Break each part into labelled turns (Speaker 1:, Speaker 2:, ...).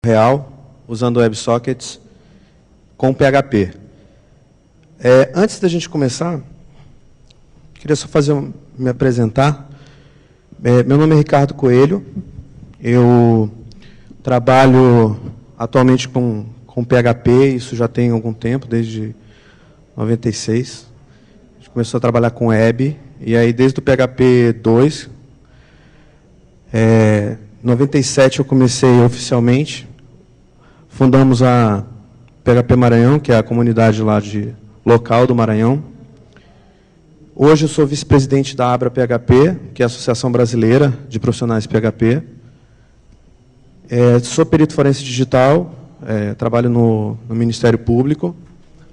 Speaker 1: real, usando WebSockets com PHP. Antes da gente começar, queria só me apresentar. Meu nome é Ricardo Coelho, eu trabalho atualmente com PHP, isso já tem algum tempo, desde 96. A gente começou a trabalhar com web, e aí desde o PHP 2, em 97 eu comecei oficialmente, fundamos a PHP Maranhão, que é a comunidade lá local do Maranhão. Hoje eu sou vice-presidente da Abra PHP, que é a Associação Brasileira de Profissionais PHP. Sou perito forense digital, trabalho no Ministério Público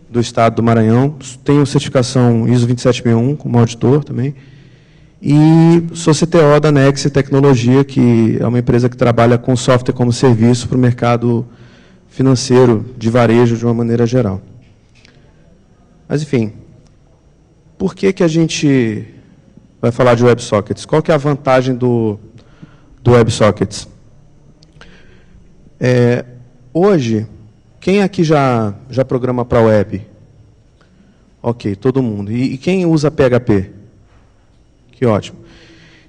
Speaker 1: do Estado do Maranhão. Tenho certificação ISO 27001 como auditor também. E sou CTO da Nexe Tecnologia, que é uma empresa que trabalha com software como serviço para o mercado financeiro, de varejo, de uma maneira geral. Mas, enfim, por que a gente vai falar de WebSockets? Qual que é a vantagem do WebSockets? Hoje, quem aqui já programa para web? Ok, todo mundo. E quem usa PHP? Que ótimo.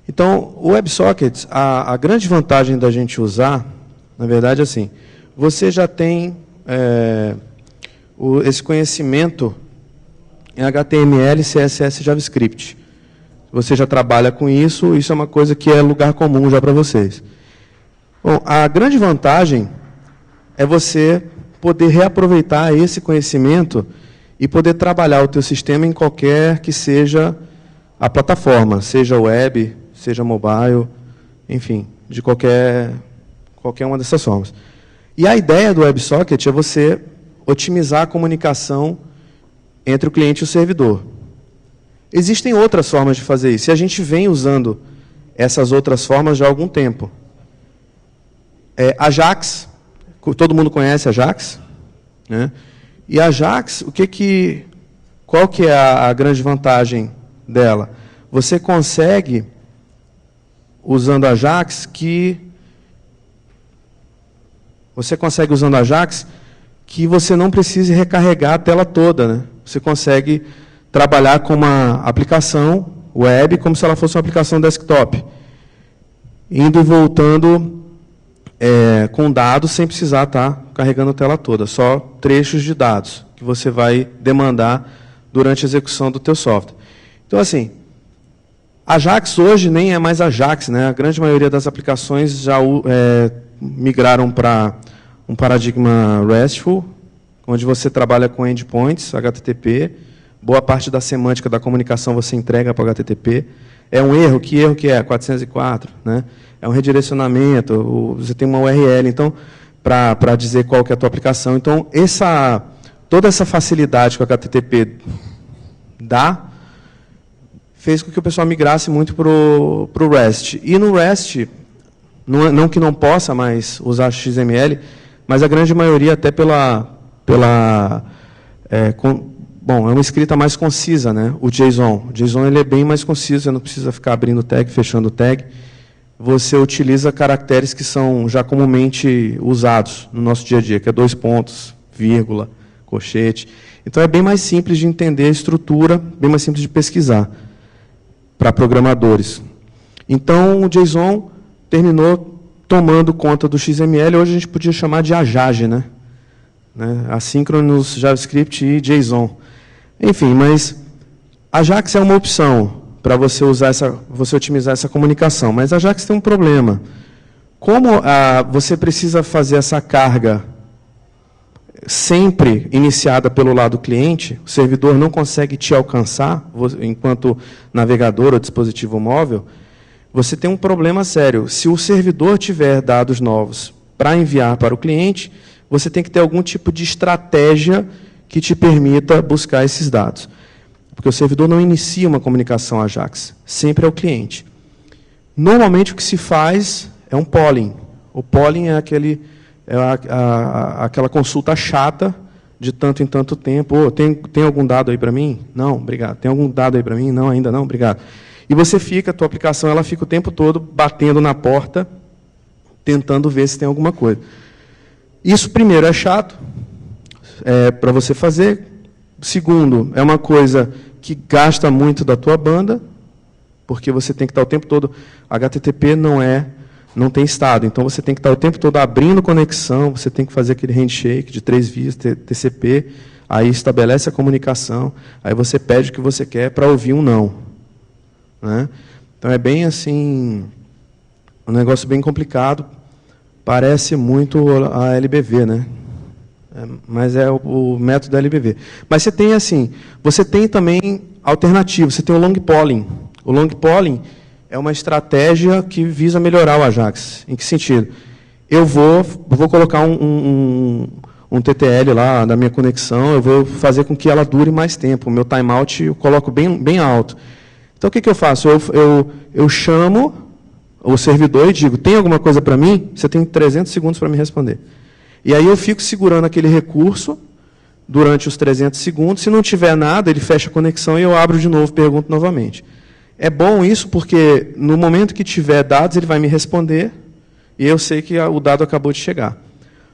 Speaker 1: Então, o WebSockets, a grande vantagem da gente usar, na verdade, é assim, você já tem esse conhecimento em HTML, CSS e JavaScript. Você já trabalha com isso é uma coisa que é lugar comum já para vocês. Bom, a grande vantagem é você poder reaproveitar esse conhecimento e poder trabalhar o teu sistema em qualquer que seja a plataforma, seja web, seja mobile, enfim, de qualquer uma dessas formas. E a ideia do WebSocket é você otimizar a comunicação entre o cliente e o servidor. Existem outras formas de fazer isso, e a gente vem usando essas outras formas já há algum tempo. Ajax, todo mundo conhece Ajax, né? E a Ajax, qual que é a grande vantagem dela? Você consegue, usando Ajax, que você não precise recarregar a tela toda, né? Você consegue trabalhar com uma aplicação web como se ela fosse uma aplicação desktop, indo e voltando com dados sem precisar estar carregando a tela toda, só trechos de dados que você vai demandar durante a execução do teu software. Então, assim, Ajax hoje nem é mais Ajax, né? A grande maioria das aplicações já migraram para um paradigma RESTful, onde você trabalha com endpoints, HTTP, boa parte da semântica da comunicação você entrega para o HTTP. É um erro, que erro que é? 404, né? É um redirecionamento, você tem uma URL, então, para dizer qual que é a tua aplicação. Então, toda essa facilidade que o HTTP dá, fez com que o pessoal migrasse muito para o REST. E no REST, não que não possa mais usar XML, mas a grande maioria até é uma escrita mais concisa, né? O JSON. O JSON ele é bem mais conciso, você não precisa ficar abrindo tag, fechando tag. Você utiliza caracteres que são já comumente usados no nosso dia a dia, que é 2 pontos, vírgula, colchete. Então é bem mais simples de entender a estrutura, bem mais simples de pesquisar para programadores. Então o JSON terminou tomando conta do XML, hoje a gente podia chamar de AJAJ, né? Assíncronos, JavaScript e JSON. Enfim, mas Ajax é uma opção para você otimizar essa comunicação, mas Ajax tem um problema. Como você precisa fazer essa carga sempre iniciada pelo lado do cliente, o servidor não consegue te alcançar, enquanto navegador ou dispositivo móvel, você tem um problema sério. Se o servidor tiver dados novos para enviar para o cliente, você tem que ter algum tipo de estratégia que te permita buscar esses dados. Porque o servidor não inicia uma comunicação Ajax, sempre é o cliente. Normalmente o que se faz é um polling. O polling é aquela consulta chata de tanto em tanto tempo. Tem algum dado aí para mim? Não, obrigado. Tem algum dado aí para mim? Não, ainda não, obrigado. E você a tua aplicação ela fica o tempo todo batendo na porta, tentando ver se tem alguma coisa. Isso, primeiro, é chato para você fazer. Segundo, é uma coisa que gasta muito da tua banda, porque você tem que estar o tempo todo... HTTP não tem estado, então você tem que estar o tempo todo abrindo conexão, você tem que fazer aquele handshake de 3 vias, TCP, aí estabelece a comunicação, aí você pede o que você quer para ouvir um não. Né? Então, é bem assim, um negócio bem complicado, parece muito a LBV, né? Mas é o método da LBV. Mas você tem assim, você tem também alternativas, você tem o long polling. O long polling é uma estratégia que visa melhorar o Ajax. Em que sentido? Eu vou colocar um TTL lá na minha conexão, eu vou fazer com que ela dure mais tempo. O meu timeout eu coloco bem alto. Então, o que eu faço? Eu chamo o servidor e digo, tem alguma coisa para mim? Você tem 300 segundos para me responder. E aí eu fico segurando aquele recurso durante os 300 segundos. Se não tiver nada, ele fecha a conexão e eu abro de novo, pergunto novamente. É bom isso porque, no momento que tiver dados, ele vai me responder e eu sei que o dado acabou de chegar.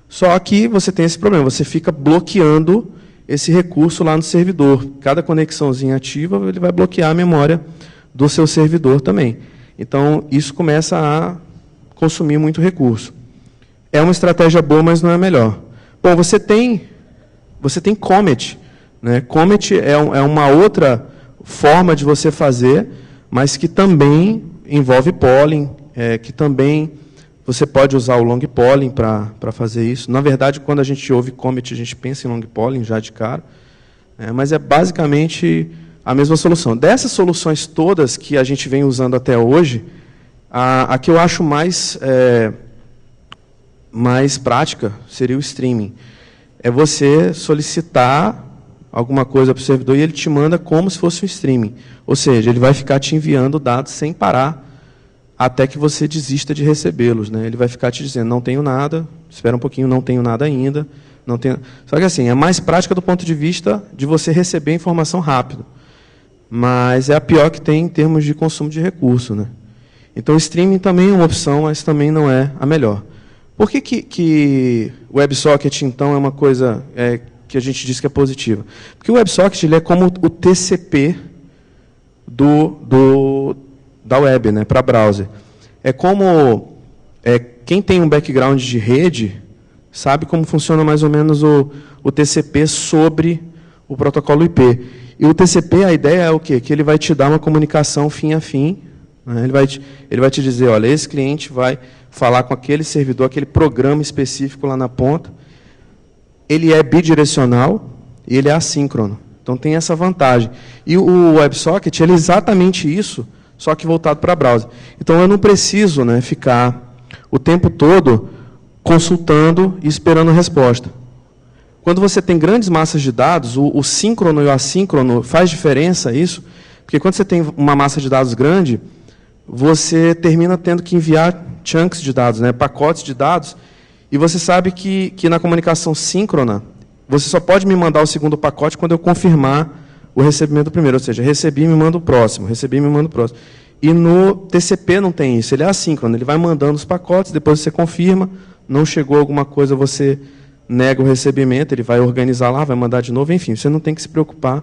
Speaker 1: Só que você tem esse problema, você fica bloqueando esse recurso lá no servidor. Cada conexãozinha ativa, ele vai bloquear a memória do seu servidor também. Então, isso começa a consumir muito recurso. É uma estratégia boa, mas não é a melhor. Bom, você tem Comet. Né? Comet é uma outra forma de você fazer, mas que também envolve polling, que também você pode usar o long polling para fazer isso. Na verdade, quando a gente ouve Comet, a gente pensa em long polling já de cara, mas é basicamente a mesma solução. Dessas soluções todas que a gente vem usando até hoje, a que eu acho mais prática seria o streaming. É você solicitar alguma coisa para o servidor e ele te manda como se fosse um streaming. Ou seja, ele vai ficar te enviando dados sem parar até que você desista de recebê-los. Né? Ele vai ficar te dizendo, não tenho nada, espera um pouquinho, não tenho nada ainda. Não tenho... Só que assim, é mais prática do ponto de vista de você receber informação rápido. Mas é a pior que tem em termos de consumo de recurso. Né? Então, o streaming também é uma opção, mas também não é a melhor. Por que o WebSocket, então, é uma coisa que a gente diz que é positiva? Porque o WebSocket ele é como o TCP da web, né, para browser. É como quem tem um background de rede sabe como funciona mais ou menos o TCP sobre o protocolo IP. E o TCP, a ideia é o quê? Que ele vai te dar uma comunicação fim a fim. Né? Ele vai te dizer, olha, esse cliente vai falar com aquele servidor, aquele programa específico lá na ponta. Ele é bidirecional e ele é assíncrono. Então, tem essa vantagem. E o WebSocket ele é exatamente isso, só que voltado para browser. Então, eu não preciso, né, ficar o tempo todo consultando e esperando a resposta. Quando você tem grandes massas de dados, o síncrono e o assíncrono faz diferença isso, porque quando você tem uma massa de dados grande, você termina tendo que enviar chunks de dados, né, pacotes de dados, e você sabe que na comunicação síncrona, você só pode me mandar o segundo pacote quando eu confirmar o recebimento do primeiro, ou seja, recebi e me manda o próximo, recebi e me manda o próximo. E no TCP não tem isso, ele é assíncrono, ele vai mandando os pacotes, depois você confirma, não chegou alguma coisa, você nega o recebimento, ele vai organizar lá, vai mandar de novo, enfim, você não tem que se preocupar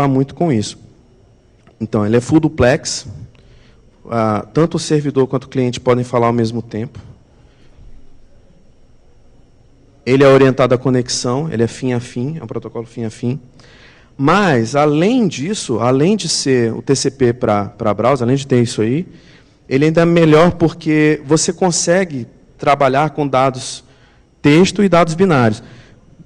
Speaker 1: muito com isso. Então, ele é full duplex, tanto o servidor quanto o cliente podem falar ao mesmo tempo. Ele é orientado à conexão, ele é fim a fim, é um protocolo fim a fim. Mas, além disso, além de ser o TCP para browser, além de ter isso aí, ele ainda é melhor porque você consegue trabalhar com dados texto e dados binários.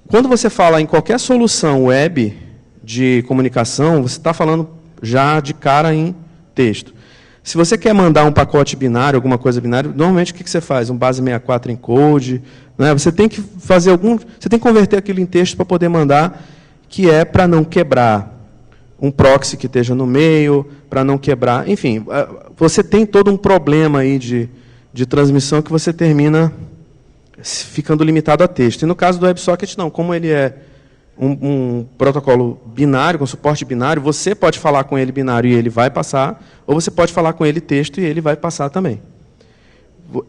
Speaker 1: Quando você fala em qualquer solução web de comunicação, você está falando já de cara em texto. Se você quer mandar um pacote binário, alguma coisa binária, normalmente o que você faz? Um base 64 encode, né? Você tem que fazer você tem que converter aquilo em texto para poder mandar, que é para não quebrar um proxy que esteja no meio, para não quebrar, enfim, você tem todo um problema aí de transmissão que você termina ficando limitado a texto. E no caso do WebSocket, não, como ele é um protocolo binário, com suporte binário, você pode falar com ele binário e ele vai passar, ou você pode falar com ele texto e ele vai passar também.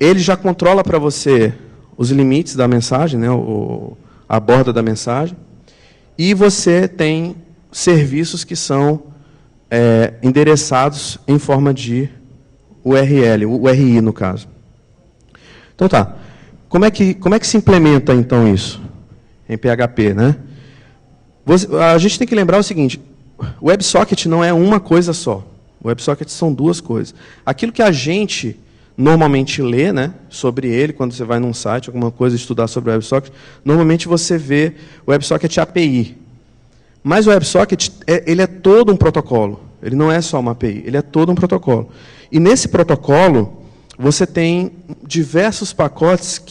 Speaker 1: Ele já controla para você os limites da mensagem, né, a borda da mensagem. E você tem serviços que são endereçados em forma de URL, URI, no caso. Então, tá. Como é que se implementa, então, isso em PHP, né? A gente tem que lembrar o seguinte, o WebSocket não é uma coisa só. O WebSocket são duas coisas. Aquilo que a gente normalmente lê, né, sobre ele, quando você vai num site, alguma coisa, estudar sobre o WebSocket, normalmente você vê o WebSocket API. Mas o WebSocket, ele é todo um protocolo. Ele não é só uma API, ele é todo um protocolo. E nesse protocolo, você tem diversos pacotes,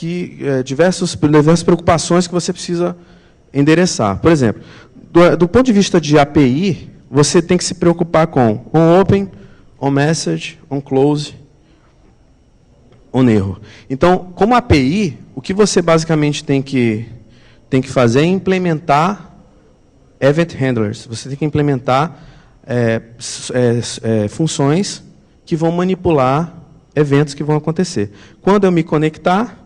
Speaker 1: diversas preocupações que você precisa endereçar. Por exemplo, do ponto de vista de API, você tem que se preocupar com onOpen, onMessage, onClose, onError. Então, como API, o que você basicamente tem que fazer é implementar Event Handlers. Você tem que implementar funções que vão manipular eventos que vão acontecer. Quando eu me conectar,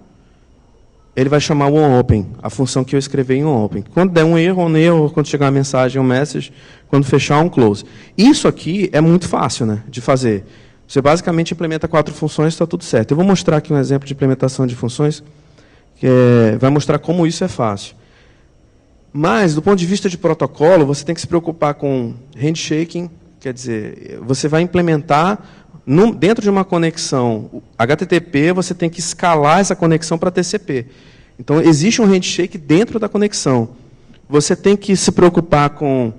Speaker 1: ele vai chamar o onOpen, a função que eu escrevi em onOpen. Quando der um erro, quando chegar uma mensagem, um message, quando fechar, um close. Isso aqui é muito fácil, né, de fazer. Você basicamente implementa 4 funções, está tudo certo. Eu vou mostrar aqui um exemplo de implementação de funções, que vai mostrar como isso é fácil. Mas, do ponto de vista de protocolo, você tem que se preocupar com handshaking, quer dizer, você vai implementar, dentro de uma conexão HTTP, você tem que escalar essa conexão para TCP. Então, existe um handshake dentro da conexão. Você tem que se preocupar com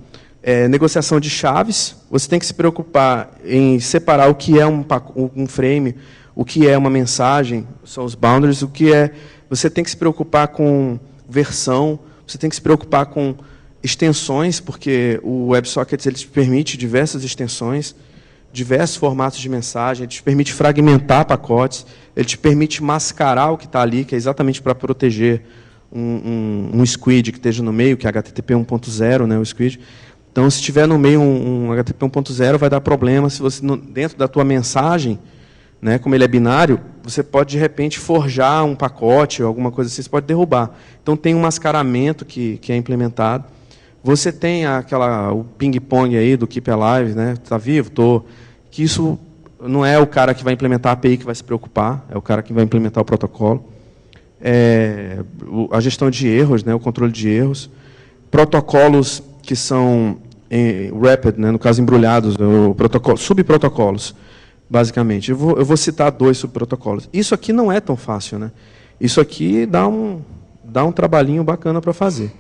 Speaker 1: negociação de chaves, você tem que se preocupar em separar o que é um frame, o que é uma mensagem, são os boundaries, você tem que se preocupar com versão, você tem que se preocupar com extensões, porque o WebSocket ele te permite diversas extensões, diversos formatos de mensagem, ele te permite fragmentar pacotes, ele te permite mascarar o que está ali, que é exatamente para proteger um squid que esteja no meio, que é HTTP 1.0, né, o squid. Então, se tiver no meio um HTTP 1.0, vai dar problema. Se você, dentro da tua mensagem, né, como ele é binário, você pode, de repente, forjar um pacote ou alguma coisa assim, você pode derrubar. Então, tem um mascaramento que é implementado. Você tem o ping-pong aí do Keep Alive, né? Está vivo? Estou. Que isso não é o cara que vai implementar a API que vai se preocupar, é o cara que vai implementar o protocolo. A gestão de erros, né? O controle de erros. Protocolos que são wrapped, né? No caso, embrulhados, subprotocolos, basicamente. Eu vou citar 2 subprotocolos. Isso aqui não é tão fácil, né? Isso aqui dá um trabalhinho bacana para fazer.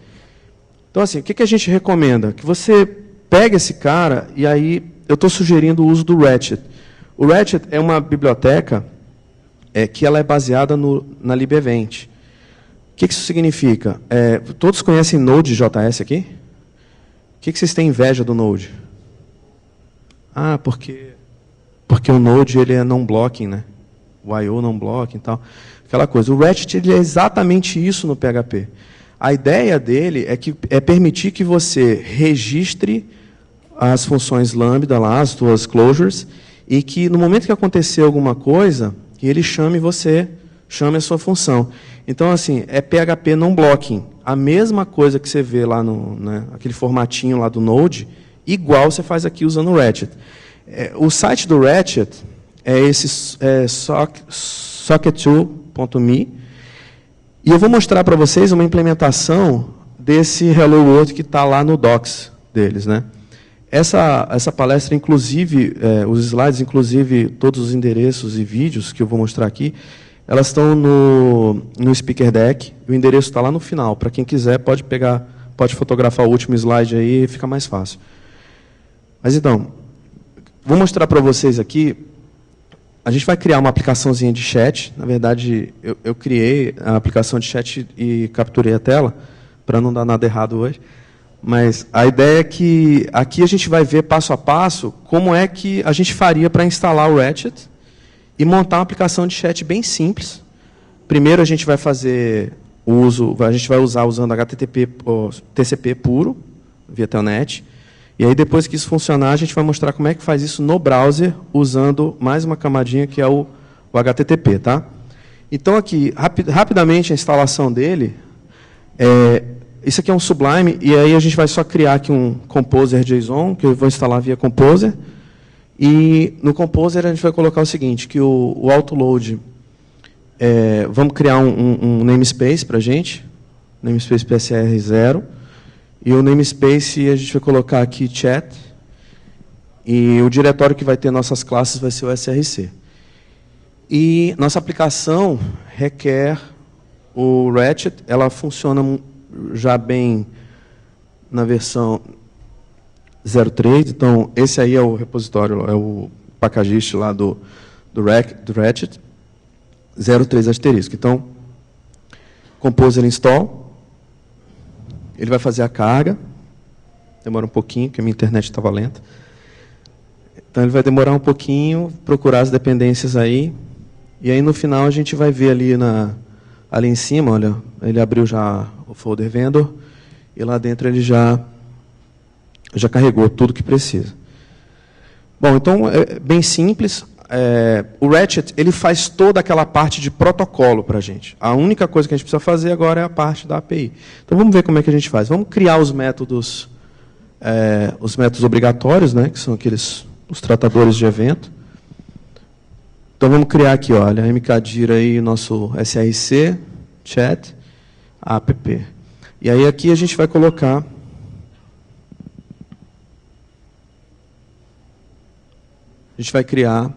Speaker 1: Então, assim, o que a gente recomenda? Que você pegue esse cara, e aí eu estou sugerindo o uso do Ratchet. O Ratchet é uma biblioteca que ela é baseada na libevent. O que isso significa? Todos conhecem Node.js aqui? O que vocês têm inveja do Node? Ah, porque o Node ele é non-blocking, né? O I/O non-blocking e tal. Aquela coisa. O Ratchet ele é exatamente isso no PHP. A ideia dele é permitir que você registre as funções lambda lá, as suas closures, e que no momento que acontecer alguma coisa, que ele chame a sua função. Então, assim, é PHP non-blocking. A mesma coisa que você vê lá aquele formatinho lá do Node, igual você faz aqui usando o Ratchet. O site do Ratchet é esse socket2.me. E eu vou mostrar para vocês uma implementação desse Hello World que está lá no docs deles, né? Essa palestra, inclusive, os slides, inclusive todos os endereços e vídeos que eu vou mostrar aqui, elas estão no Speaker Deck. O endereço está lá no final. Para quem quiser, pode fotografar o último slide aí, fica mais fácil. Mas então, vou mostrar para vocês aqui. A gente vai criar uma aplicaçãozinha de chat. Na verdade, eu criei a aplicação de chat e capturei a tela, para não dar nada errado hoje. Mas a ideia é que aqui a gente vai ver passo a passo como é que a gente faria para instalar o Ratchet e montar uma aplicação de chat bem simples. Primeiro a gente vai fazer a gente vai usar usando HTTP ou TCP puro, via Telnet. E aí, depois que isso funcionar, a gente vai mostrar como é que faz isso no browser, usando mais uma camadinha que é o HTTP. Tá? Então, aqui, rapidamente, a instalação dele, isso aqui é um Sublime, e aí a gente vai só criar aqui um Composer JSON, que eu vou instalar via Composer, e no Composer a gente vai colocar o seguinte, que o autoload, vamos criar um namespace para a gente, namespace PSR0, e o namespace a gente vai colocar aqui chat, e o diretório que vai ter nossas classes vai ser o src. E nossa aplicação requer o Ratchet, ela funciona já bem na versão 03, então esse aí é o repositório, é o packagist lá do Ratchet, 03 asterisco. Então, Composer install, ele vai fazer a carga, demora um pouquinho, porque a minha internet estava lenta. Então, ele vai demorar um pouquinho, procurar as dependências aí, e aí no final a gente vai ver ali em cima, olha, ele abriu já o folder vendor, e lá dentro ele já carregou tudo que precisa. Bom, então, é bem simples. O Ratchet, ele faz toda aquela parte de protocolo para a gente. A única coisa que a gente precisa fazer agora é a parte da API. Então, vamos ver como é que a gente faz. Vamos criar os métodos obrigatórios, né, que são os tratadores de evento. Então, vamos criar aqui, olha, mkdir aí, nosso src, chat, app. E aí, aqui a gente vai colocar criar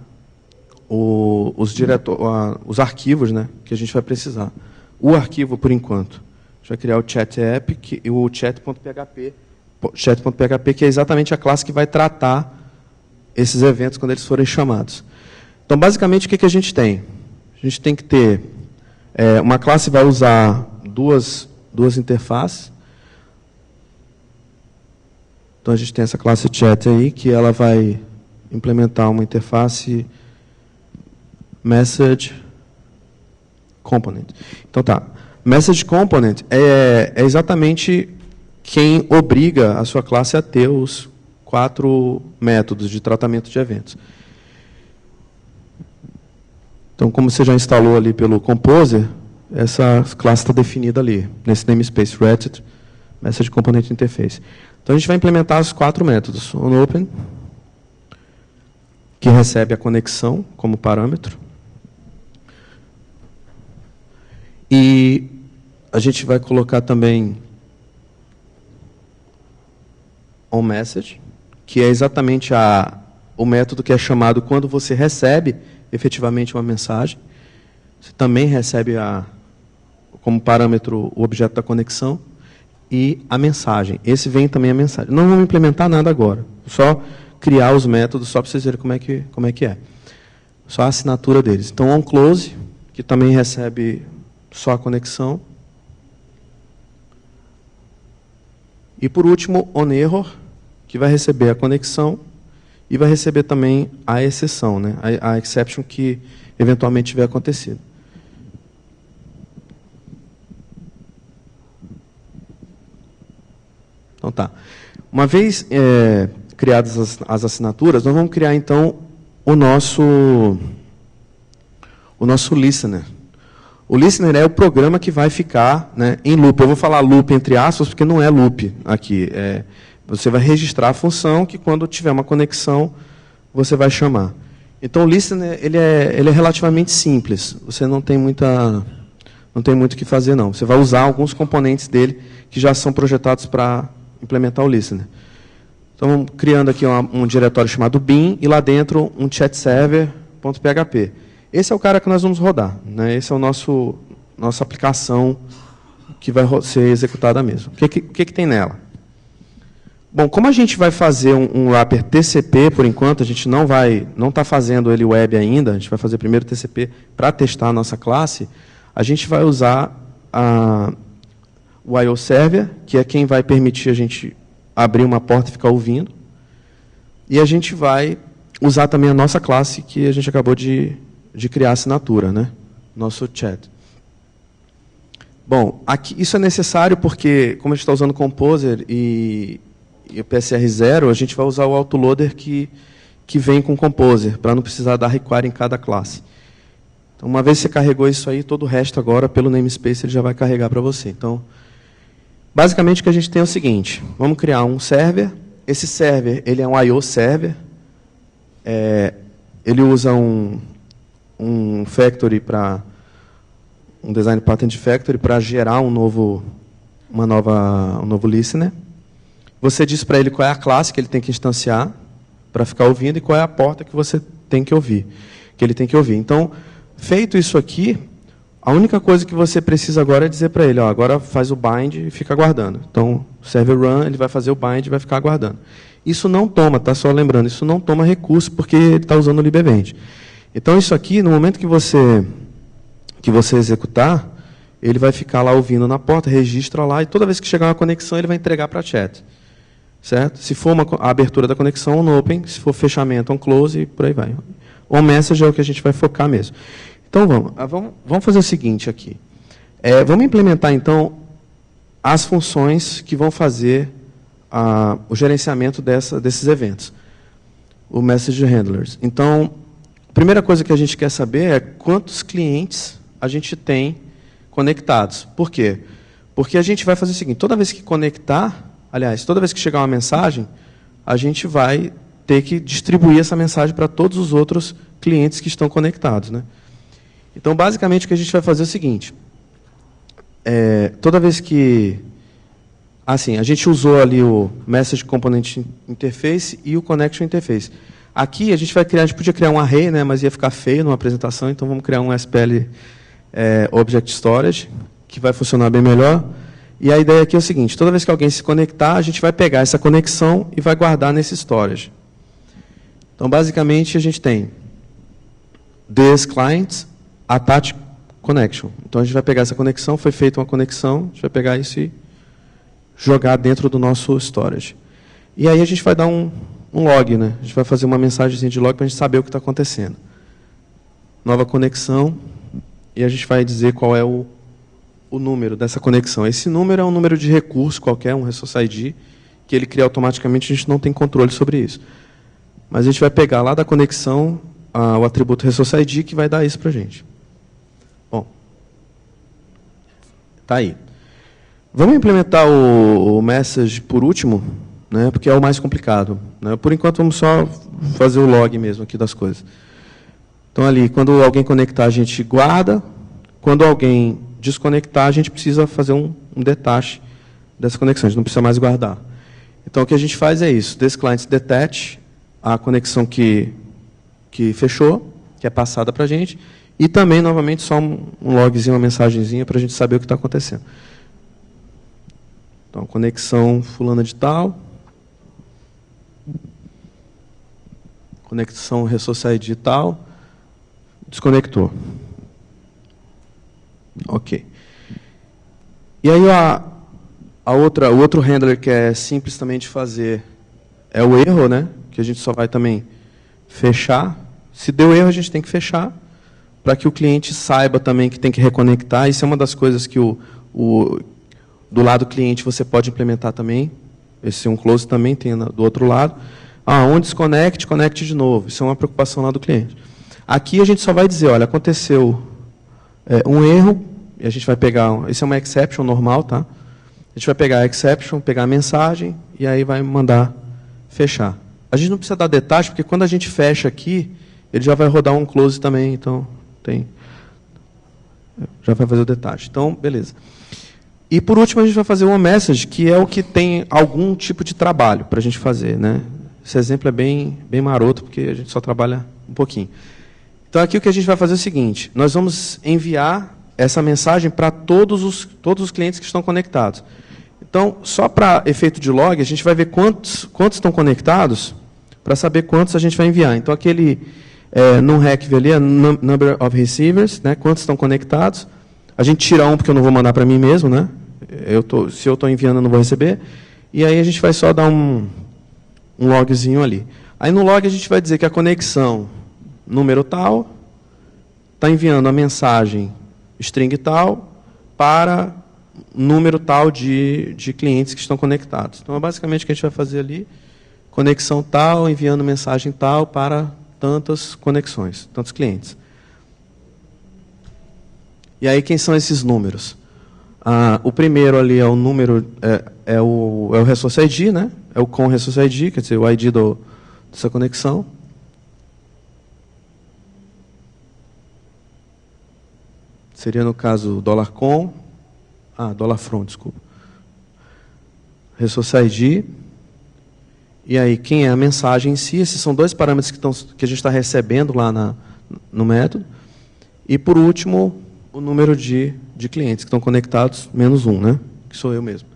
Speaker 1: os arquivos, né, que a gente vai precisar. O arquivo, por enquanto, a gente vai criar o chat app e o chat.php, que é exatamente a classe que vai tratar esses eventos quando eles forem chamados. Então, basicamente, o que a gente tem? A gente tem que ter uma classe que vai usar duas interfaces. Então, a gente tem essa classe chat aí, que ela vai implementar uma interface message component. Então, tá. Message component é exatamente quem obriga a sua classe a ter os 4 métodos de tratamento de eventos. Então, como você já instalou ali pelo Composer, essa classe está definida ali, nesse namespace Ratchet, Message Component Interface. Então, a gente vai implementar os 4 métodos. OnOpen, que recebe a conexão como parâmetro. E a gente vai colocar também onMessage, que é exatamente o método que é chamado quando você recebe efetivamente uma mensagem. Você também recebe como parâmetro o objeto da conexão e a mensagem. Esse vem também a mensagem. Não vamos implementar nada agora. Só criar os métodos, só para vocês verem como é que é. Só a assinatura deles. Então, onClose, que também recebe só a conexão. E, por último, onError, que vai receber a conexão e vai receber também a exceção, né? a exception que eventualmente tiver acontecido. Então, tá. Uma vez criadas as assinaturas, nós vamos criar, então, o nosso listener. O listener é o programa que vai ficar, né, em loop. Eu vou falar loop entre aspas, porque não é loop aqui. Você vai registrar a função que, quando tiver uma conexão, você vai chamar. Então, o listener ele é relativamente simples. Você não tem muito o que fazer, não. Você vai usar alguns componentes dele que já são projetados para implementar o listener. Então, vamos criando aqui um diretório chamado bin, e lá dentro um chatserver.php. Esse é o cara que nós vamos rodar, né? Esse é o nossa aplicação que vai ser executada mesmo. O que tem nela? Bom, como a gente vai fazer um wrapper TCP, por enquanto, a gente não está fazendo ele web ainda, a gente vai fazer primeiro TCP para testar a nossa classe, a gente vai usar o IO Server, que é quem vai permitir a gente abrir uma porta e ficar ouvindo, e a gente vai usar também a nossa classe, que a gente acabou de criar a assinatura, né? Nosso chat. Bom, aqui, isso é necessário porque, como a gente está usando o Composer e o PSR0, a gente vai usar o autoloader que vem com o Composer, para não precisar dar require em cada classe. Então, uma vez que você carregou isso aí, todo o resto agora, pelo namespace, ele já vai carregar para você. Então, basicamente, o que a gente tem é o seguinte. Vamos criar um server. Esse server, ele é um I/O server. Ele usa um factory para um design pattern factory para gerar um novo listener. Você diz para ele qual é a classe que ele tem que instanciar para ficar ouvindo e qual é a porta que você tem que ouvir, que ele tem que ouvir. Então, feito isso aqui, a única coisa que você precisa agora é dizer para ele, ó, agora faz o bind e fica aguardando. Então, o server run, ele vai fazer o bind e vai ficar aguardando. Isso não toma, tá? Só lembrando, isso não toma recurso porque ele está usando o libevent. Então, isso aqui, no momento que você executar, ele vai ficar lá ouvindo na porta, registra lá, e toda vez que chegar uma conexão, ele vai entregar para a chat. Certo? Se for a abertura da conexão, on open, se for fechamento, on close, e por aí vai. On message é o que a gente vai focar mesmo. Então, vamos fazer o seguinte aqui. Vamos implementar, então, as funções que vão fazer o gerenciamento desses eventos. O message handlers. Então, a primeira coisa que a gente quer saber é quantos clientes a gente tem conectados. Por quê? Porque a gente vai fazer o seguinte, toda vez que conectar, aliás, toda vez que chegar uma mensagem, a gente vai ter que distribuir essa mensagem para todos os outros clientes que estão conectados, né? Então, basicamente, o que a gente vai fazer é o seguinte. Toda vez que... Assim, a gente usou ali o Message Component Interface e o Connection Interface. Aqui, a gente podia criar um array, né, mas ia ficar feio numa apresentação, então vamos criar um SPL Object Storage, que vai funcionar bem melhor. E a ideia aqui é o seguinte, toda vez que alguém se conectar, a gente vai pegar essa conexão e vai guardar nesse storage. Então, basicamente, a gente tem this client attach connection. Então, a gente vai pegar essa conexão, foi feita uma conexão, a gente vai pegar isso e jogar dentro do nosso storage. E aí a gente vai dar um log, né? A gente vai fazer uma mensagem de log para a gente saber o que está acontecendo. Nova conexão, e a gente vai dizer qual é o número dessa conexão. Esse número é um número de recurso qualquer, um resource ID, que ele cria automaticamente, a gente não tem controle sobre isso. Mas a gente vai pegar lá da conexão o atributo resource ID que vai dar isso para a gente. Bom, tá aí. Vamos implementar o message por último, né, porque é o mais complicado. Né? Por enquanto, vamos só fazer o log mesmo aqui das coisas. Então, ali, quando alguém conectar, a gente guarda. Quando alguém desconectar, a gente precisa fazer um detach dessa conexão, a gente não precisa mais guardar. Então, o que a gente faz é isso, this client detach, a conexão que fechou, que é passada para a gente, e também, novamente, só um logzinho, uma mensagenzinha, para a gente saber o que está acontecendo. Então, conexão fulana de tal, conexão resource ID tal, desconectou. Ok. E aí o outro handler que é simples também de fazer é o erro, né? Que a gente só vai também fechar. Se deu erro, a gente tem que fechar, para que o cliente saiba também que tem que reconectar. Isso é uma das coisas que do lado cliente você pode implementar também. Esse close também tem do outro lado. Onde desconecte, conecte de novo. Isso é uma preocupação lá do cliente. Aqui a gente só vai dizer, olha, aconteceu um erro, e a gente vai pegar, isso é uma exception normal, tá? A gente vai pegar a exception, pegar a mensagem, e aí vai mandar fechar. A gente não precisa dar detach, porque quando a gente fecha aqui, ele já vai rodar um close também, então já vai fazer o detach. Então, beleza. E por último, a gente vai fazer uma message, que é o que tem algum tipo de trabalho para a gente fazer, né? Esse exemplo é bem maroto, porque a gente só trabalha um pouquinho. Então, aqui o que a gente vai fazer é o seguinte, nós vamos enviar essa mensagem para todos os clientes que estão conectados. Então, só para efeito de log, a gente vai ver quantos estão conectados, para saber quantos a gente vai enviar. Então, aquele num-hack ali é number of receivers, né, quantos estão conectados. A gente tira um, porque eu não vou mandar para mim mesmo, né? Se eu estou enviando, eu não vou receber. E aí a gente vai só dar um logzinho ali. Aí no log a gente vai dizer que a conexão número tal está enviando a mensagem string tal para número tal de clientes que estão conectados. Então, é basicamente o que a gente vai fazer ali. Conexão tal, enviando mensagem tal para tantas conexões, tantos clientes. E aí, quem são esses números? O primeiro ali é o número, é o Resource ID, né? É o com Resource ID, quer dizer, o ID dessa conexão. Seria, no caso, $com, $from, desculpa. Resource ID. E aí, quem é a mensagem em si? Esses são dois parâmetros que a gente está recebendo lá no método. E, por último, o número de clientes que estão conectados, -1, né? Que sou eu mesmo.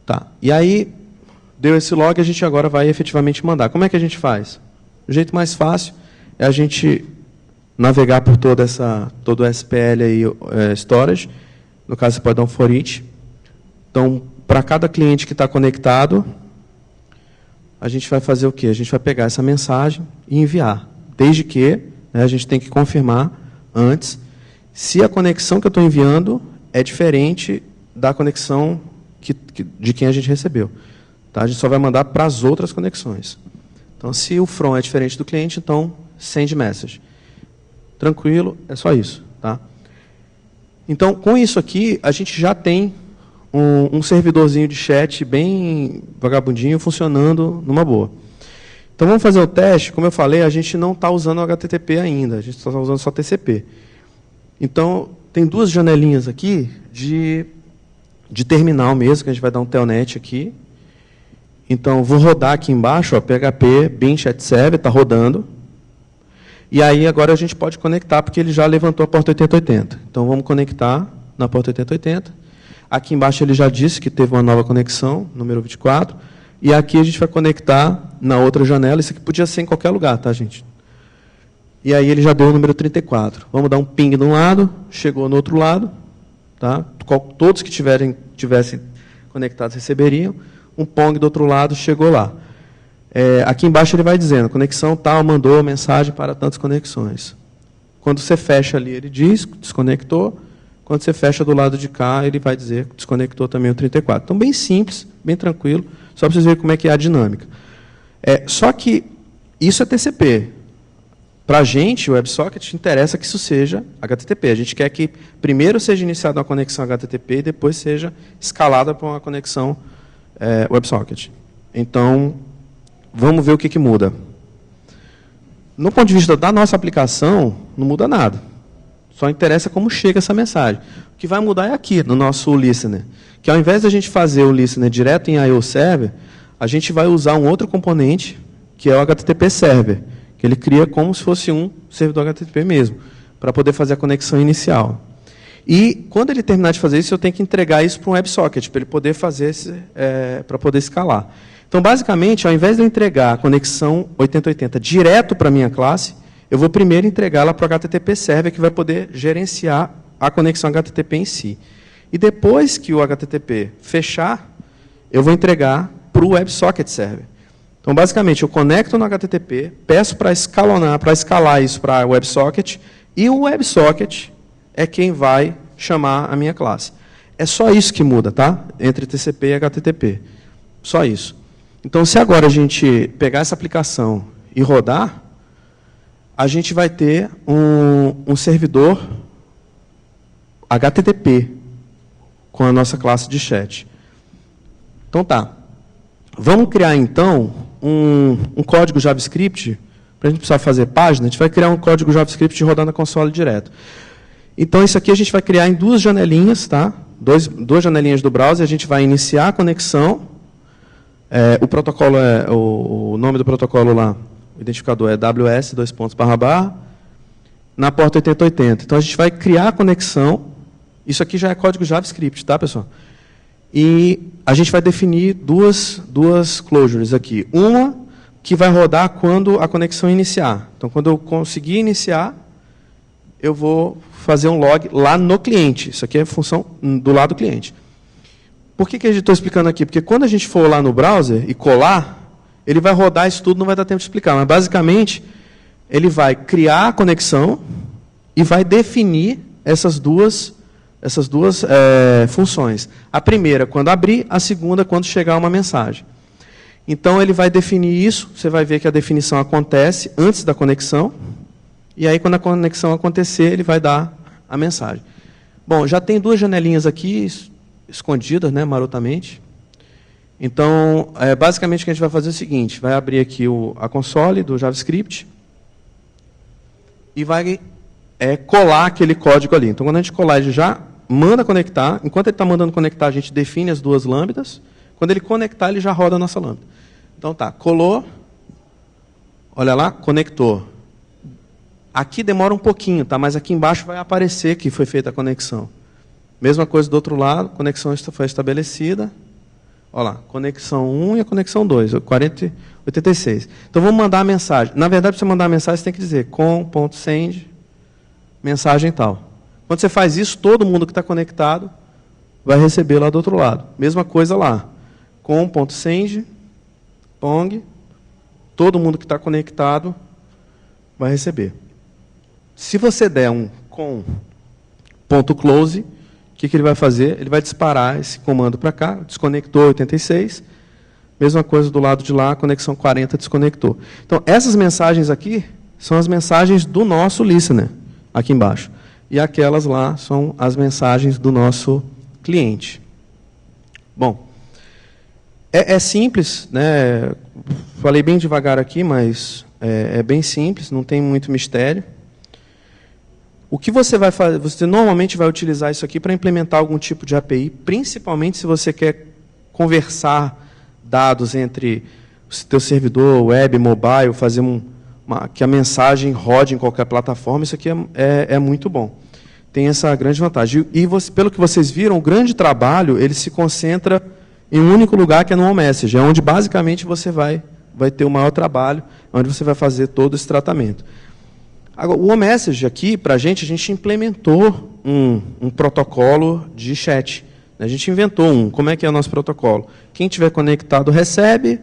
Speaker 1: Tá. E aí, deu esse log, a gente agora vai efetivamente mandar. Como é que a gente faz? O jeito mais fácil é a gente navegar por todo o SPL aí, storage. No caso, você pode dar um for each. Então, para cada cliente que está conectado, a gente vai fazer o quê? A gente vai pegar essa mensagem e enviar. Desde que, né, a gente tem que confirmar antes se a conexão que eu estou enviando é diferente da conexão de quem a gente recebeu. Tá? A gente só vai mandar para as outras conexões. Então, se o from é diferente do cliente, então, send message. Tranquilo, é só isso. Tá? Então, com isso aqui, a gente já tem um servidorzinho de chat bem vagabundinho funcionando numa boa. Então, vamos fazer o teste. Como eu falei, a gente não está usando o HTTP ainda, a gente está usando só TCP. Então, tem duas janelinhas aqui de terminal mesmo, que a gente vai dar um telnet aqui. Então, vou rodar aqui embaixo, ó, PHP, bin chat server, está rodando. E aí, agora a gente pode conectar, porque ele já levantou a porta 8080. Então, vamos conectar na porta 8080. Aqui embaixo ele já disse que teve uma nova conexão, número 24. E aqui a gente vai conectar na outra janela. Isso aqui podia ser em qualquer lugar, tá, gente? E aí ele já deu o número 34. Vamos dar um ping de um lado, chegou no outro lado. Tá? Todos que tivessem conectados receberiam. Um pong do outro lado chegou lá. Aqui embaixo ele vai dizendo, conexão tal, mandou mensagem para tantas conexões. Quando você fecha ali, ele diz, desconectou. Quando você fecha do lado de cá, ele vai dizer que desconectou também o 34. Então, bem simples, bem tranquilo, só para vocês verem como é que é a dinâmica. Só que isso é TCP. Para a gente, o WebSocket, interessa que isso seja HTTP. A gente quer que primeiro seja iniciada uma conexão HTTP e depois seja escalada para uma conexão WebSocket. Então, vamos ver o que muda. No ponto de vista da nossa aplicação, não muda nada. Só interessa como chega essa mensagem. O que vai mudar é aqui, no nosso listener. Que ao invés de a gente fazer o listener direto em I/O Server, a gente vai usar um outro componente, que é o HTTP Server, que ele cria como se fosse um servidor HTTP mesmo, para poder fazer a conexão inicial. E, quando ele terminar de fazer isso, eu tenho que entregar isso para um WebSocket, para ele poder fazer para poder escalar. Então, basicamente, ao invés de eu entregar a conexão 8080 direto para a minha classe, eu vou primeiro entregá-la para o HTTP Server, que vai poder gerenciar a conexão HTTP em si. E depois que o HTTP fechar, eu vou entregar para o WebSocket Server. Então, basicamente, eu conecto no HTTP, peço para escalar isso para o WebSocket, e o WebSocket é quem vai chamar a minha classe. É só isso que muda, tá? Entre TCP e HTTP. Só isso. Então, se agora a gente pegar essa aplicação e rodar, a gente vai ter um servidor HTTP com a nossa classe de chat. Então tá. Vamos criar então um código JavaScript, para a gente precisar fazer página, a gente vai criar um código JavaScript rodando na console direto. Então isso aqui a gente vai criar em duas janelinhas, tá? Duas janelinhas do browser, a gente vai iniciar a conexão. O protocolo o nome do protocolo lá, o identificador é ws, // na porta 8080. Então, a gente vai criar a conexão. Isso aqui já é código JavaScript, tá, pessoal? E a gente vai definir duas closures aqui. Uma que vai rodar quando a conexão iniciar. Então, quando eu conseguir iniciar, eu vou fazer um log lá no cliente. Isso aqui é a função do lado do cliente. Por que a gente está explicando aqui? Porque quando a gente for lá no browser e colar, ele vai rodar isso tudo, não vai dar tempo de explicar. Mas, basicamente, ele vai criar a conexão e vai definir essas duas funções. A primeira, quando abrir, a segunda, quando chegar uma mensagem. Então, ele vai definir isso, você vai ver que a definição acontece antes da conexão, e aí, quando a conexão acontecer, ele vai dar a mensagem. Bom, já tem duas janelinhas aqui escondidas, né, marotamente. Então, basicamente o que a gente vai fazer é o seguinte, vai abrir aqui a console do JavaScript e vai colar aquele código ali. Então, quando a gente colar, ele já manda conectar. Enquanto ele está mandando conectar, a gente define as duas lambdas. Quando ele conectar, ele já roda a nossa lambda. Então, tá, colou. Olha lá, conectou. Aqui demora um pouquinho, tá? Mas aqui embaixo vai aparecer que foi feita a conexão. Mesma coisa do outro lado, conexão foi estabelecida. Olha lá, conexão 1 e a conexão 2, 86. Então, vamos mandar a mensagem. Na verdade, para você mandar a mensagem, você tem que dizer com.send, mensagem tal. Quando você faz isso, todo mundo que está conectado vai receber lá do outro lado. Mesma coisa lá. Com.send, pong, todo mundo que está conectado vai receber. Se você der um com.close, o que ele vai fazer? Ele vai disparar esse comando para cá, desconectou 86, mesma coisa do lado de lá, conexão 40 desconectou. Então, essas mensagens aqui são as mensagens do nosso listener, aqui embaixo. E aquelas lá são as mensagens do nosso cliente. Bom, é simples, né? Falei bem devagar aqui, mas é bem simples, não tem muito mistério. O que você vai fazer? Você normalmente vai utilizar isso aqui para implementar algum tipo de API, principalmente se você quer conversar dados entre o teu servidor, web, mobile, fazer que a mensagem rode em qualquer plataforma. Isso aqui é muito bom. Tem essa grande vantagem. E pelo que vocês viram, o grande trabalho ele se concentra em um único lugar, que é no iMessage, é onde basicamente você vai ter o maior trabalho, onde você vai fazer todo esse tratamento. Agora, o iMessage aqui, para a gente implementou um protocolo de chat. A gente inventou Como é que é o nosso protocolo? Quem estiver conectado recebe,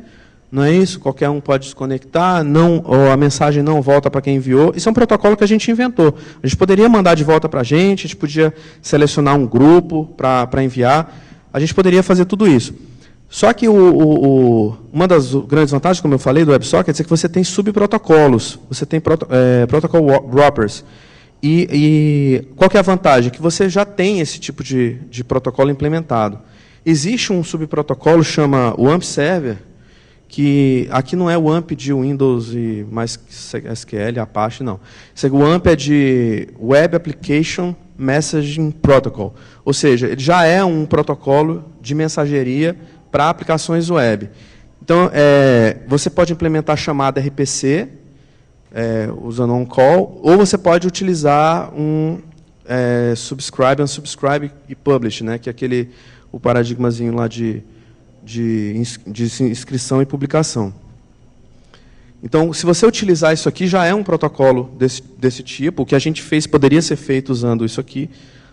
Speaker 1: não é isso? Qualquer um pode desconectar, ou a mensagem não volta para quem enviou. Isso é um protocolo que a gente inventou. A gente poderia mandar de volta para a gente podia selecionar um grupo para enviar, a gente poderia fazer tudo isso. Só que uma das grandes vantagens, como eu falei, do WebSockets, é que você tem subprotocolos, você tem protocol wrappers. E qual que é a vantagem? Que você já tem esse tipo de protocolo implementado. Existe um subprotocolo, chama o AMP Server, que aqui não é o AMP de Windows e MySQL, Apache, não. O AMP é de Web Application Messaging Protocol. Ou seja, ele já é um protocolo de mensageria para aplicações web. Então, você pode implementar a chamada RPC, usando on-call, ou você pode utilizar subscribe, unsubscribe e publish, né, que é o paradigmazinho lá de inscrição e publicação. Então, se você utilizar isso aqui, já é um protocolo desse tipo. O que a gente fez poderia ser feito usando isso aqui.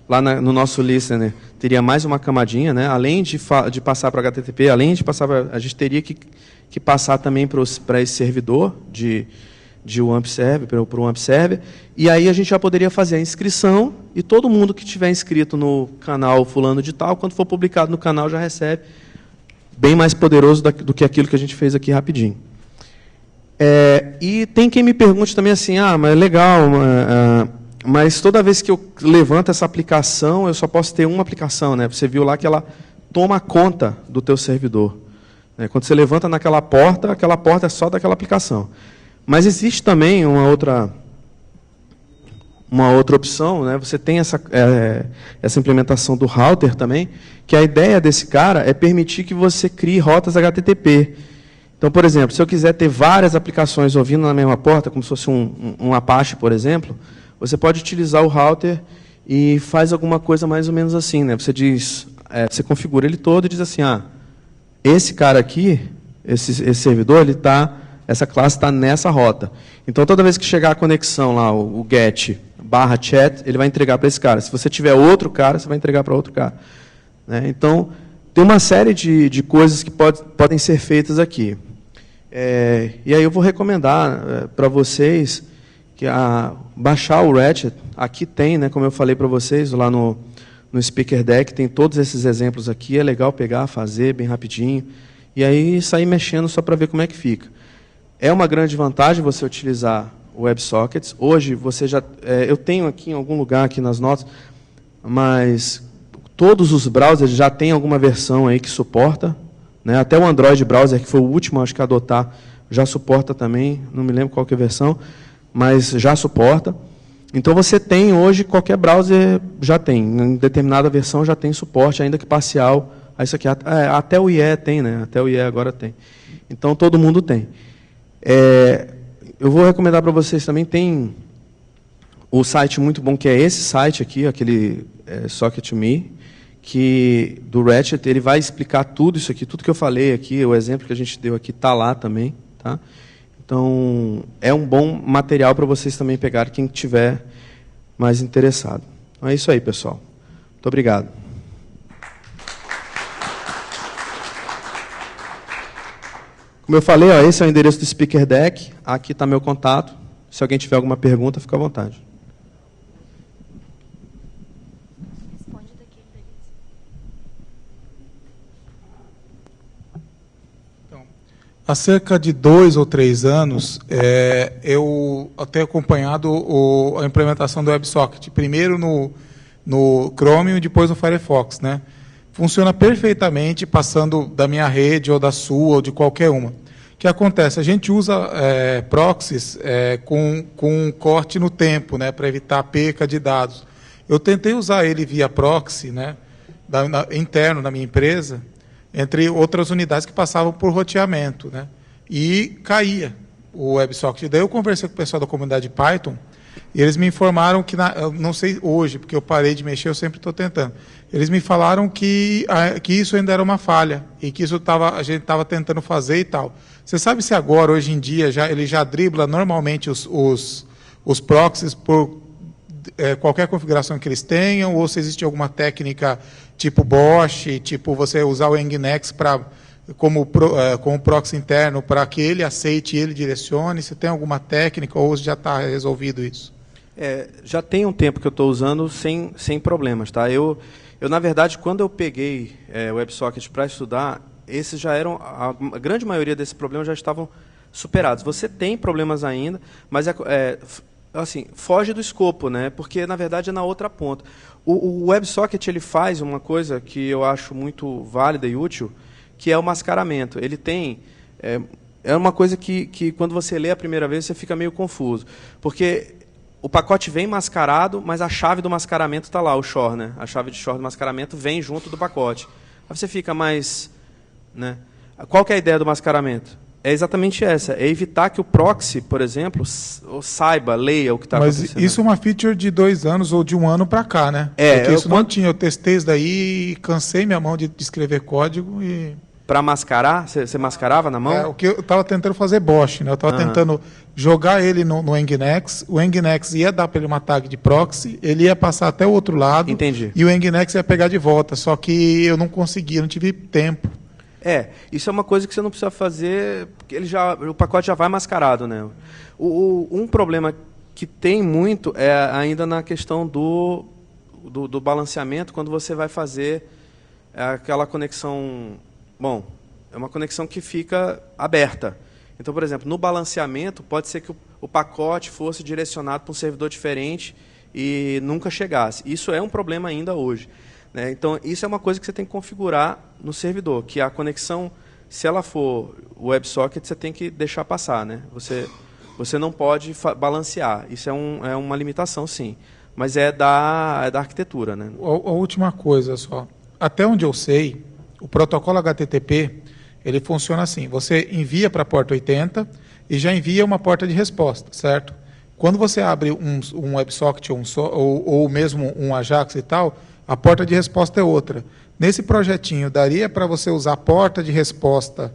Speaker 1: Lá no nosso listener, teria mais uma camadinha, né? Além de passar para HTTP, além de passar a gente teria que passar também para esse servidor de WAMP Server, para o WAMP Server, e aí a gente já poderia fazer a inscrição, e todo mundo que tiver inscrito no canal fulano de tal, quando for publicado no canal, já recebe, bem mais poderoso do que aquilo que a gente fez aqui rapidinho. E tem quem me pergunte também assim, mas é legal, mas toda vez que eu levanto essa aplicação, eu só posso ter uma aplicação, né? Você viu lá que ela toma conta do teu servidor. Quando você levanta naquela porta, aquela porta é só daquela aplicação. Mas existe também uma outra opção, né? Você tem essa implementação do router também, que a ideia desse cara é permitir que você crie rotas HTTP. Então, por exemplo, se eu quiser ter várias aplicações ouvindo na mesma porta, como se fosse um Apache, por exemplo, você pode utilizar o router e faz alguma coisa mais ou menos assim, né? Você você configura ele todo e diz assim, esse cara aqui, esse servidor, essa classe está nessa rota. Então, toda vez que chegar a conexão lá, o get/chat, ele vai entregar para esse cara. Se você tiver outro cara, você vai entregar para outro cara. Né? Então, tem uma série de coisas que podem ser feitas aqui. E aí eu vou recomendar para vocês que baixar o Ratchet. Aqui tem, né, como eu falei para vocês, lá no Speaker Deck, tem todos esses exemplos aqui. É legal pegar, fazer bem rapidinho. E aí sair mexendo só para ver como é que fica. É uma grande vantagem você utilizar o WebSockets. Hoje, você já... eu tenho aqui em algum lugar, aqui nas notas, mas todos os browsers já têm alguma versão aí que suporta, né? Até o Android Browser, que foi o último, acho que a adotar, já suporta também, não me lembro qual que é a versão, mas já suporta. Então, você tem hoje, qualquer browser já tem, em determinada versão já tem suporte, ainda que parcial, a isso aqui. Até o IE tem, né? Até o IE agora tem. Então, todo mundo tem. Eu vou recomendar para vocês também, tem o site muito bom, que é esse site aqui, aquele Socket.me, que do Ratchet, ele vai explicar tudo isso aqui, tudo que eu falei aqui, o exemplo que a gente deu aqui está lá também, tá? Então, é um bom material para vocês também pegarem, quem tiver mais interessado. Então, é isso aí, pessoal. Muito obrigado. Como eu falei, ó, esse é o endereço do Speaker Deck. Aqui está meu contato. Se alguém tiver alguma pergunta, fica à vontade.
Speaker 2: Há cerca de 2 ou 3 anos, eu tenho acompanhado a implementação do WebSocket, primeiro no Chromium e depois no Firefox, né? Funciona perfeitamente, passando da minha rede, ou da sua, ou de qualquer uma. O que acontece? A gente usa proxies com corte no tempo, né, para evitar a perca de dados. Eu tentei usar ele via proxy, né, interno na minha empresa, entre outras unidades que passavam por roteamento, né? E caía o WebSocket. Daí eu conversei com o pessoal da comunidade Python, e eles me informaram que, eu não sei hoje, porque eu parei de mexer, eu sempre estou tentando, eles me falaram que isso ainda era uma falha, e que isso a gente estava tentando fazer e tal. Você sabe se agora, hoje em dia, ele já dribla normalmente os proxies por qualquer configuração que eles tenham, ou se existe alguma técnica tipo BOSH, tipo você usar o Nginx como proxy interno para que ele aceite e ele direcione? Se tem alguma técnica ou já está resolvido isso?
Speaker 1: Já tem um tempo que eu estou usando sem problemas. Tá? Eu, na verdade, quando eu peguei o WebSocket para estudar, esses já eram, a grande maioria desses problemas já estavam superados. Você tem problemas ainda, mas assim, foge do escopo, né? Porque, na verdade, é na outra ponta. O WebSocket ele faz uma coisa que eu acho muito válida e útil, que é o mascaramento. Ele tem... É uma coisa que, quando você lê a primeira vez, você fica meio confuso. Porque o pacote vem mascarado, mas a chave do mascaramento está lá, o shor, né? A chave de shor do mascaramento vem junto do pacote. Aí você fica mais... né? Qual que é a ideia do mascaramento? É exatamente essa, é evitar que o proxy, por exemplo, saiba, leia o que está acontecendo.
Speaker 2: Mas isso é uma feature de 2 anos ou de 1 ano para cá, né? Porque isso não tinha. Eu testei isso daí e cansei minha mão de escrever código e...
Speaker 1: Para mascarar? Você mascarava na mão?
Speaker 2: O que eu estava tentando fazer BOSH, né? Eu estava tentando jogar ele no Nginx, o Nginx ia dar para ele uma tag de proxy, ele ia passar até o outro lado.
Speaker 1: Entendi.
Speaker 2: E o Nginx ia pegar de volta, só que eu não conseguia, não tive tempo.
Speaker 1: Isso é uma coisa que você não precisa fazer, porque o pacote já vai mascarado, né? Um problema que tem muito é ainda na questão do balanceamento, quando você vai fazer aquela conexão... Bom, é uma conexão que fica aberta. Então, por exemplo, no balanceamento, pode ser que o pacote fosse direcionado para um servidor diferente e nunca chegasse. Isso é um problema ainda hoje. Né? Então, isso é uma coisa que você tem que configurar no servidor, que a conexão, se ela for WebSocket, você tem que deixar passar. Né? Você não pode balancear. Isso é uma limitação, sim. Mas é da arquitetura. Né?
Speaker 2: A última coisa só. Até onde eu sei, o protocolo HTTP, ele funciona assim. Você envia para a porta 80 e já envia uma porta de resposta, certo? Quando você abre um WebSocket ou mesmo um Ajax e tal, a porta de resposta é outra. Nesse projetinho, daria para você usar a porta de resposta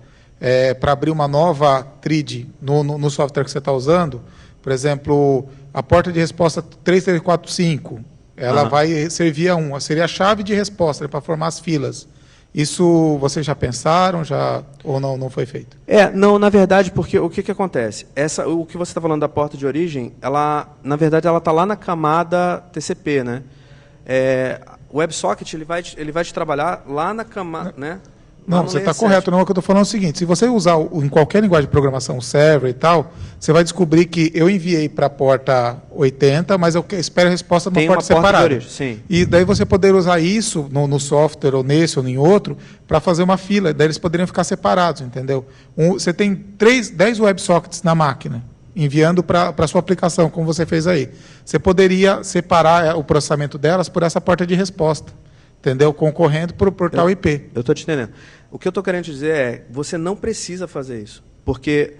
Speaker 2: para abrir uma nova thread no software que você está usando? Por exemplo, a porta de resposta 3345, ela vai servir seria a chave de resposta para formar as filas. Isso vocês já pensaram, ou não foi feito?
Speaker 1: Não, na verdade, porque o que acontece? O que você está falando da porta de origem, na verdade, ela está lá na camada TCP, né? O WebSocket ele vai te trabalhar lá na camada, né?
Speaker 2: Não, você está correto. Não, o que eu estou falando é o seguinte, se você usar em qualquer linguagem de programação, server e tal, você vai descobrir que eu enviei para a porta 80, mas eu espero a resposta numa porta separada.
Speaker 1: Sim.
Speaker 2: E daí você poderia usar isso no software, ou nesse, ou em outro, para fazer uma fila. Daí eles poderiam ficar separados, entendeu? Você tem 10 WebSockets na máquina, enviando para a sua aplicação, como você fez aí. Você poderia separar o processamento delas por essa porta de resposta, entendeu? Concorrendo para o portal IP.
Speaker 1: Eu estou te entendendo. O que eu estou querendo dizer é, você não precisa fazer isso, porque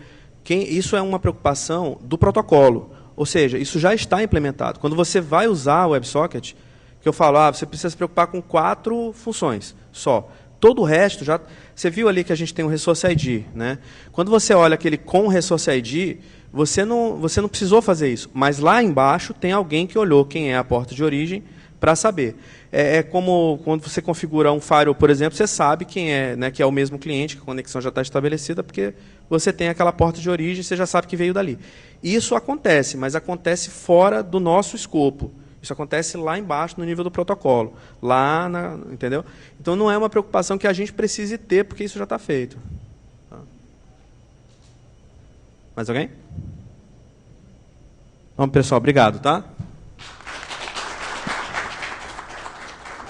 Speaker 1: isso é uma preocupação do protocolo, ou seja, isso já está implementado. Quando você vai usar o WebSocket, que eu falo, você precisa se preocupar com 4 funções só. Todo o resto, você viu ali que a gente tem um Resource ID, né? Quando você olha aquele com Resource ID, você não precisou fazer isso, mas lá embaixo tem alguém que olhou quem é a porta de origem para saber. É como quando você configura um firewall, por exemplo, você sabe quem é, né, que é o mesmo cliente, que a conexão já está estabelecida, porque você tem aquela porta de origem, você já sabe que veio dali. Isso acontece, mas acontece fora do nosso escopo. Isso acontece lá embaixo, no nível do protocolo. Entendeu? Então, não é uma preocupação que a gente precise ter, porque isso já está feito. Tá? Mais alguém? Vamos, pessoal. Obrigado, tá?